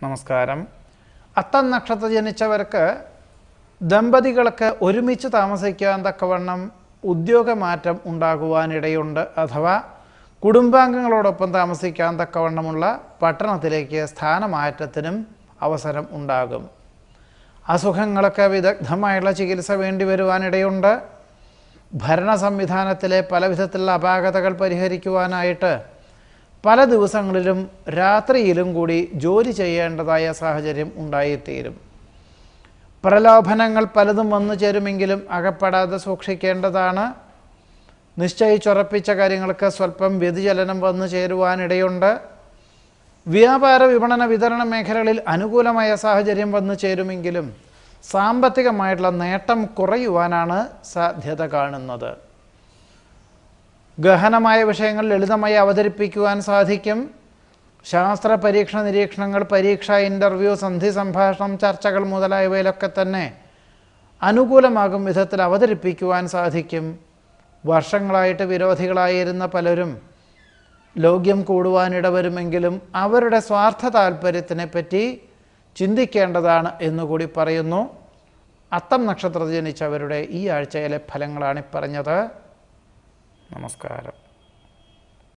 നമസ്കാരം. അത്തം നക്ഷത്ര ജനിച്ചവർക്ക് ദമ്പതികൾക്ക് ഒരുമിച്ച് താമസിക്കാൻ തക്കവണ്ണം ഉദ്യോഗമാറ്റം ഉണ്ടാകുവാനിടയുണ്ട്. അഥവാ കുടുംബാംഗങ്ങളോടൊപ്പം താമസിക്കാൻ തക്കവണ്ണമുള്ള പട്ടണത്തിലേക്ക് സ്ഥാനമാറ്റത്തിനും അവസരം ഉണ്ടാകും. അസുഖങ്ങളൊക്കെ വിദഗ്ധമായുള്ള ചികിത്സ വേണ്ടി വരുവാനിടയുണ്ട്. ഭരണ സംവിധാനത്തിലെ പല വിധത്തിലുള്ള അപാകതകൾ പരിഹരിക്കുവാനായിട്ട് പല ദിവസങ്ങളിലും രാത്രിയിലും കൂടി ജോലി ചെയ്യേണ്ടതായ സാഹചര്യം ഉണ്ടായിത്തീരും. പ്രലോഭനങ്ങൾ പലതും വന്നു ചേരുമെങ്കിലും അകപ്പെടാതെ സൂക്ഷിക്കേണ്ടതാണ്. നിശ്ചയിച്ചുറപ്പിച്ച കാര്യങ്ങൾക്ക് സ്വല്പം വ്യതിചലനം വന്നു ചേരുവാനിടയുണ്ട്. വ്യാപാര വിപണന വിതരണ മേഖലകളിൽ അനുകൂലമായ സാഹചര്യം വന്നു ചേരുമെങ്കിലും സാമ്പത്തികമായിട്ടുള്ള നേട്ടം കുറയുവാനാണ് സാധ്യത കാണുന്നത്. ഗഹനമായ വിഷയങ്ങൾ ലളിതമായി അവതരിപ്പിക്കുവാൻ സാധിക്കും. ശാസ്ത്ര പരീക്ഷണ നിരീക്ഷണങ്ങൾ, പരീക്ഷ, ഇൻ്റർവ്യൂ, സന്ധി സംഭാഷണം, ചർച്ചകൾ മുതലായവയിലൊക്കെ തന്നെ അനുകൂലമാകും വിധത്തിൽ അവതരിപ്പിക്കുവാൻ സാധിക്കും. വർഷങ്ങളായിട്ട് വിരോധികളായിരുന്ന പലരും ലോക്യം കൂടുവാനിടവരുമെങ്കിലും അവരുടെ സ്വാർത്ഥ താല്പര്യത്തിനെ പറ്റി ചിന്തിക്കേണ്ടതാണ് എന്നുകൂടി പറയുന്നു. അത്തം നക്ഷത്രത്തിൽ ജനിച്ചവരുടെ ഈ ആഴ്ചയിലെ ഫലങ്ങളാണ് പറഞ്ഞത്. നമസ്കാരം.